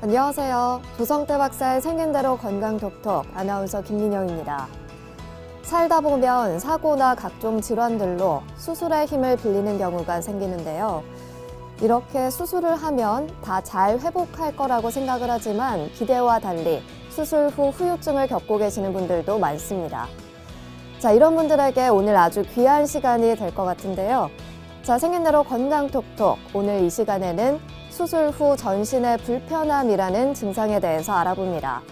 안녕하세요. 조성태 박사의 생긴 대로 건강 톡톡 아나운서 김민영입니다. 살다 보면 사고나 각종 질환들로 수술의 힘을 빌리는 경우가 생기는데요. 이렇게 수술을 하면 다 잘 회복할 거라고 생각을 하지만 기대와 달리 수술 후 후유증을 겪고 계시는 분들도 많습니다. 자, 이런 분들에게 오늘 아주 귀한 시간이 될 것 같은데요. 자, 생긴 대로 건강 톡톡. 오늘 이 시간에는 수술 후 전신의 불편함이라는 증상에 대해서 알아봅니다.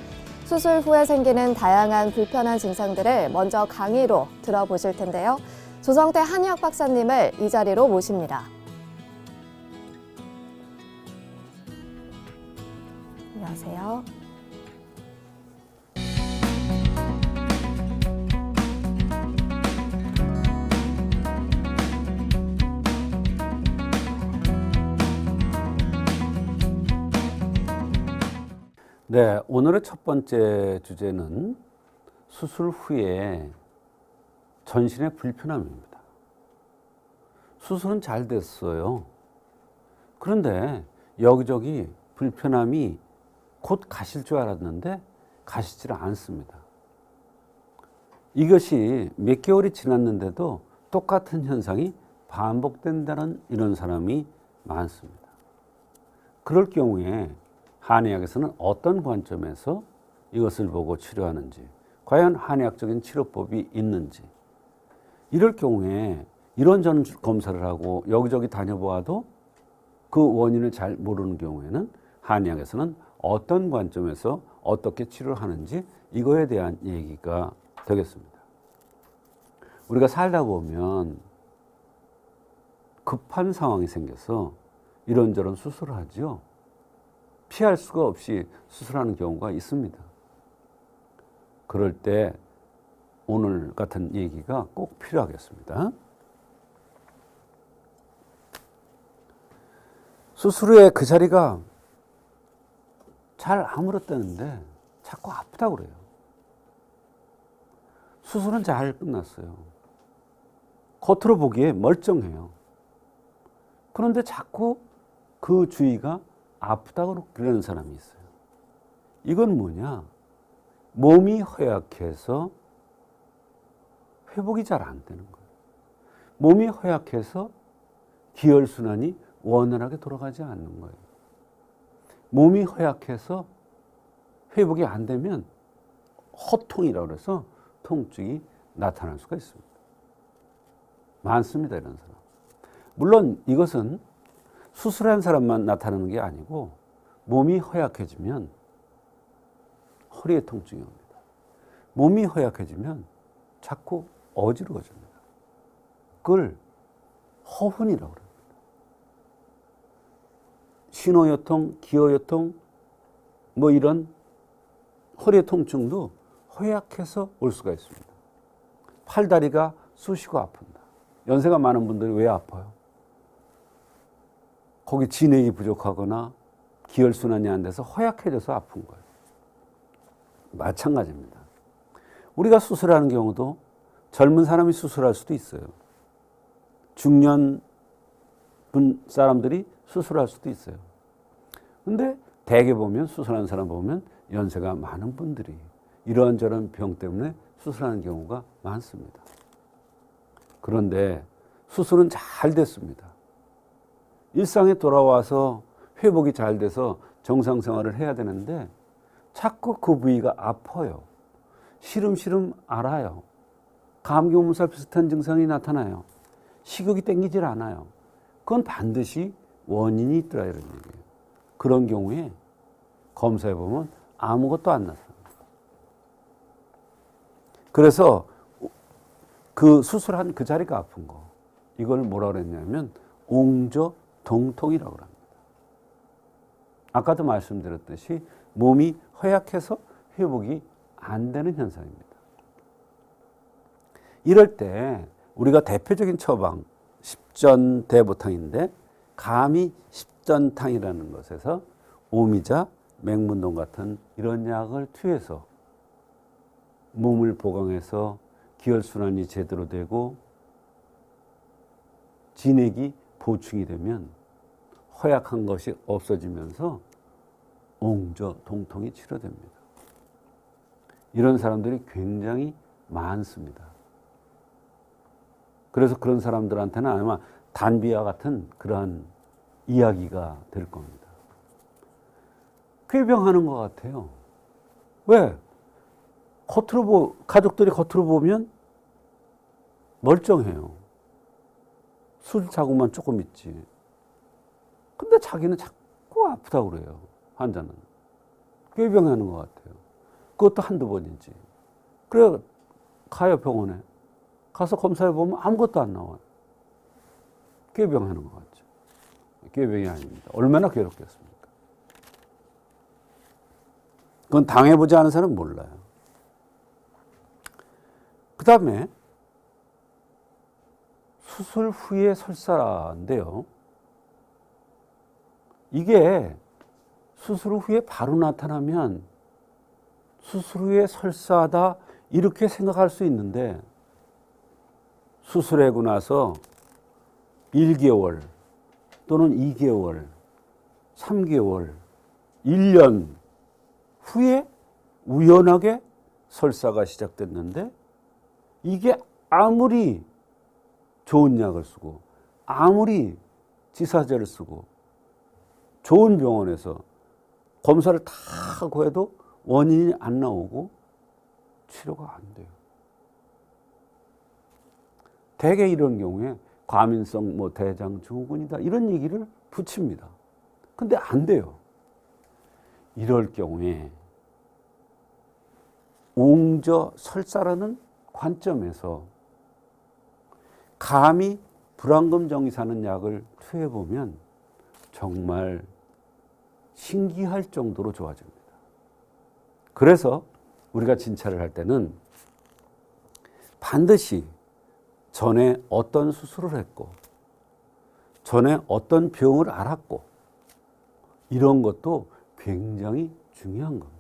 수술 후에 생기는 다양한 불편한 증상들을 먼저 강의로 들어보실 텐데요. 조성태 한의학 박사님을 이 자리로 모십니다. 안녕하세요. 네, 오늘의 첫 번째 주제는 수술 후에 전신의 불편함입니다. 수술은 잘 됐어요. 그런데 여기저기 불편함이 곧 가실 줄 알았는데 가시질 않습니다. 이것이 몇 개월이 지났는데도 똑같은 현상이 반복된다는 이런 사람이 많습니다. 그럴 경우에 한의학에서는 어떤 관점에서 이것을 보고 치료하는지, 과연 한의학적인 치료법이 있는지, 이럴 경우에 이런저런 검사를 하고 여기저기 다녀보아도 그 원인을 잘 모르는 경우에는 한의학에서는 어떤 관점에서 어떻게 치료를 하는지 이거에 대한 얘기가 되겠습니다. 우리가 살다 보면 급한 상황이 생겨서 이런저런 수술을 하죠. 피할 수가 없이 수술하는 경우가 있습니다. 그럴 때 오늘 같은 얘기가 꼭 필요하겠습니다. 수술 후에 그 자리가 잘 아물었다는데 자꾸 아프다고 그래요. 수술은 잘 끝났어요. 겉으로 보기에 멀쩡해요. 그런데 자꾸 그 주위가 아프다고 그러는 사람이 있어요. 이건 뭐냐? 몸이 허약해서 회복이 잘 안 되는 거예요. 몸이 허약해서 기혈순환이 원활하게 돌아가지 않는 거예요. 몸이 허약해서 회복이 안 되면 허통이라고 해서 통증이 나타날 수가 있습니다. 많습니다, 이런 사람. 물론 이것은 수술한 사람만 나타나는 게 아니고 몸이 허약해지면 허리에 통증이 옵니다. 몸이 허약해지면 자꾸 어지러워집니다. 그걸 허훈이라고 합니다. 신호요통, 기어요통, 뭐 이런 허리의 통증도 허약해서 올 수가 있습니다. 팔다리가 쑤시고 아픈다. 연세가 많은 분들이 왜 아파요? 거기 진액이 부족하거나 기혈순환이 안 돼서 허약해져서 아픈 거예요. 마찬가지입니다. 우리가 수술하는 경우도 젊은 사람이 수술할 수도 있어요. 중년 분 사람들이 수술할 수도 있어요. 근데 대개 보면 수술하는 사람 보면 연세가 많은 분들이 이런저런 병 때문에 수술하는 경우가 많습니다. 그런데 수술은 잘 됐습니다. 일상에 돌아와서 회복이 잘 돼서 정상 생활을 해야 되는데 자꾸 그 부위가 아파요. 시름시름 앓아요. 감기 몸살 비슷한 증상이 나타나요. 식욕이 땡기질 않아요. 그건 반드시 원인이 있더라 이런 얘기예요. 그런 경우에 검사해 보면 아무것도 안 나타납니다. 그래서 그 수술한 그 자리가 아픈 거, 이걸 뭐라 그랬냐면 옹저동통이라고 합니다. 아까도 말씀드렸듯이 몸이 허약해서 회복이 안 되는 현상입니다. 이럴 때 우리가 대표적인 처방 십전대보탕인데 감히 십전탕이라는 것에서 오미자, 맹문동 같은 이런 약을 투여해서 몸을 보강해서 기혈순환이 제대로 되고 진액이 보충이 되면 허약한 것이 없어지면서 옹저 동통이 치료됩니다. 이런 사람들이 굉장히 많습니다. 그래서 그런 사람들한테는 아마 단비와 같은 그러한 이야기가 될 겁니다. 꾀병하는 것 같아요. 왜? 가족들이 겉으로 보면 멀쩡해요. 술 자국만 조금 있지. 근데 자기는 자꾸 아프다고 그래요. 환자는. 꾀병하는 것 같아요. 그것도 한두 번이지. 그래 가요 병원에. 가서 검사해 보면 아무것도 안 나와요. 꾀병하는 것 같죠. 꾀병이 아닙니다. 얼마나 괴롭겠습니까? 그건 당해보지 않은 사람은 몰라요. 그 다음에 수술 후에 설사인데요. 이게 수술 후에 바로 나타나면 수술 후에 설사다 이렇게 생각할 수 있는데 수술하고 나서 1개월 또는 2개월, 3개월, 1년 후에 우연하게 설사가 시작됐는데 이게 아무리 좋은 약을 쓰고 아무리 지사제를 쓰고 좋은 병원에서 검사를 다 하고 해도 원인이 안 나오고 치료가 안 돼요. 대개 이런 경우에 과민성 대장 증후군이다 이런 얘기를 붙입니다. 근데 안 돼요. 이럴 경우에 옹저 설사라는 관점에서 감히 불안금 정이 사는 약을 투여해보면 정말 신기할 정도로 좋아집니다. 그래서 우리가 진찰을 할 때는 반드시 전에 어떤 수술을 했고 전에 어떤 병을 앓았고 이런 것도 굉장히 중요한 겁니다.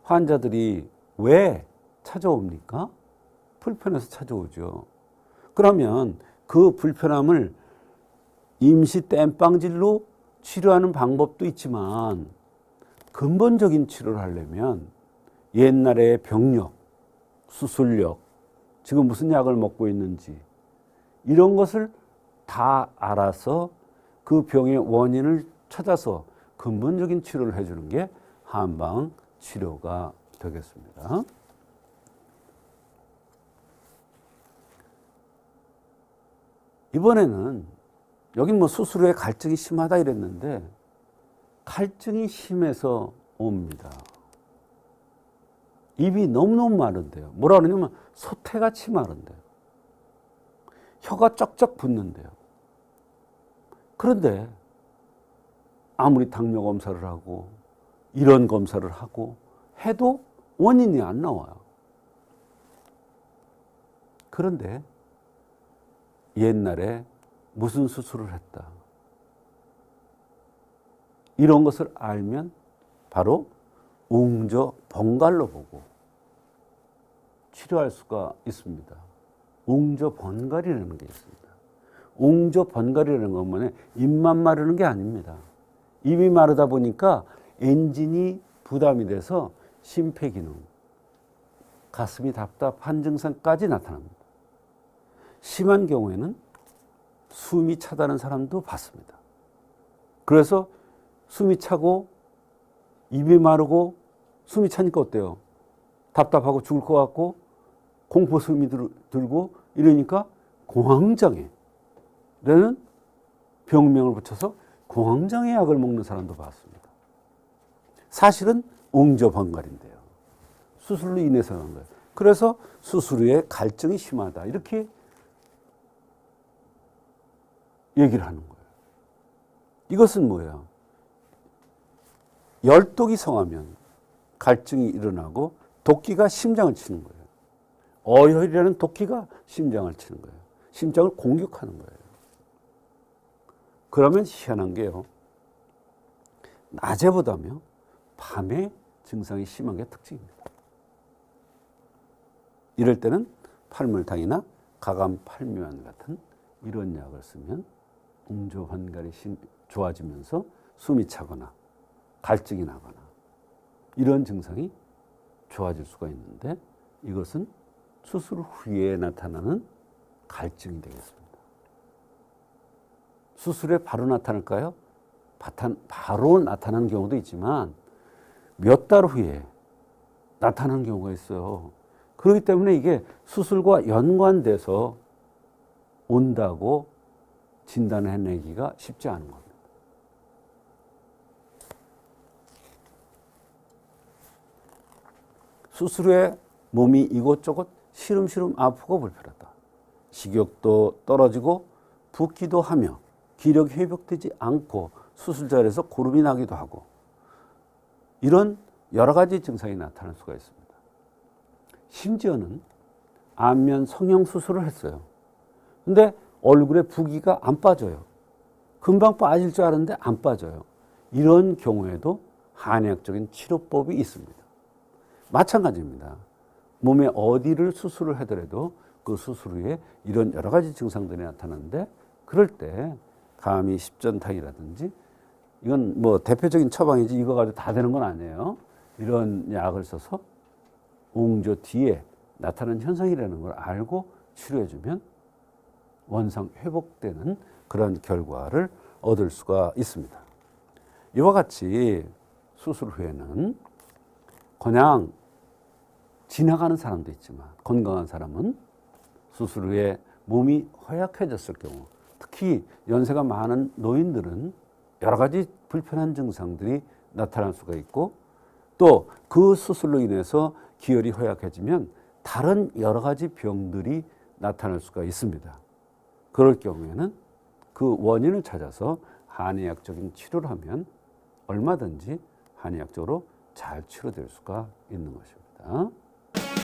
환자들이 왜 찾아옵니까? 불편해서 찾아오죠. 그러면 그 불편함을 임시 땜빵질로 치료하는 방법도 있지만 근본적인 치료를 하려면 옛날의 병력, 수술력, 지금 무슨 약을 먹고 있는지 이런 것을 다 알아서 그 병의 원인을 찾아서 근본적인 치료를 해주는 게 한방 치료가 되겠습니다. 이번에는 여긴 수술 후에 갈증이 심하다 이랬는데 갈증이 심해서 옵니다. 입이 너무너무 마른데요. 뭐라 그러냐면 소태같이 마른데요. 혀가 쩍쩍 붓는데요. 그런데 아무리 당뇨 검사를 하고 이런 검사를 하고 해도 원인이 안 나와요. 그런데 옛날에 무슨 수술을 했다. 이런 것을 알면 바로 옹저 번갈로 보고 치료할 수가 있습니다. 옹저 번갈이라는 게 있습니다. 옹저 번갈이라는 건 뭐냐? 입만 마르는 게 아닙니다. 입이 마르다 보니까 엔진이 부담이 돼서 심폐기능, 가슴이 답답한 증상까지 나타납니다. 심한 경우에는 숨이 차다는 사람도 봤습니다. 그래서 숨이 차고 입이 마르고 숨이 차니까 어때요? 답답하고 죽을 것 같고 공포심이 들고 이러니까 공황장애라는 병명을 붙여서 공황장애 약을 먹는 사람도 봤습니다. 사실은 옹저번갈인데요. 수술로 인해서 한 거예요. 그래서 수술 후에 갈증이 심하다 이렇게 얘기를 하는 거예요. 이것은 뭐예요? 열독이 성하면 갈증이 일어나고 도끼가 심장을 치는 거예요. 어혈이라는 도끼가 심장을 치는 거예요. 심장을 공격하는 거예요. 그러면 희한한 게요. 낮에보다며 밤에 증상이 심한 게 특징입니다. 이럴 때는 팔물탕이나 가감팔묘환 같은 이런 약을 쓰면 옹저번갈이 좋아지면서 숨이 차거나 갈증이 나거나 이런 증상이 좋아질 수가 있는데 이것은 수술 후에 나타나는 갈증이 되겠습니다. 수술에 바로 나타날까요? 바로 나타나는 경우도 있지만 몇 달 후에 나타나는 경우가 있어요. 그렇기 때문에 이게 수술과 연관돼서 온다고 진단을 해내기가 쉽지 않은 겁니다. 수술 후에 몸이 이곳저곳 시름시름 아프고 불편하다. 식욕도 떨어지고 붓기도 하며 기력이 회복되지 않고 수술 자리에서 고름이 나기도 하고 이런 여러 가지 증상이 나타날 수가 있습니다. 심지어는 안면 성형 수술을 했어요. 근데 얼굴에 붓기가 안 빠져요. 금방 빠질 줄 알았는데 안 빠져요. 이런 경우에도 한의학적인 치료법이 있습니다. 마찬가지입니다. 몸에 어디를 수술을 하더라도 그 수술 후에 이런 여러 가지 증상들이 나타나는데 그럴 때 감히 십전탕이라든지 이건 뭐 대표적인 처방이지 이거 가지고 다 되는 건 아니에요. 이런 약을 써서 옹조 뒤에 나타나는 현상이라는 걸 알고 치료해주면 원상 회복되는 그런 결과를 얻을 수가 있습니다. 이와 같이 수술 후에는 그냥 지나가는 사람도 있지만 건강한 사람은 수술 후에 몸이 허약해졌을 경우 특히 연세가 많은 노인들은 여러 가지 불편한 증상들이 나타날 수가 있고 또 그 수술로 인해서 기혈이 허약해지면 다른 여러 가지 병들이 나타날 수가 있습니다. 그럴 경우에는 그 원인을 찾아서 한의학적인 치료를 하면 얼마든지 한의학적으로 잘 치료될 수가 있는 것입니다.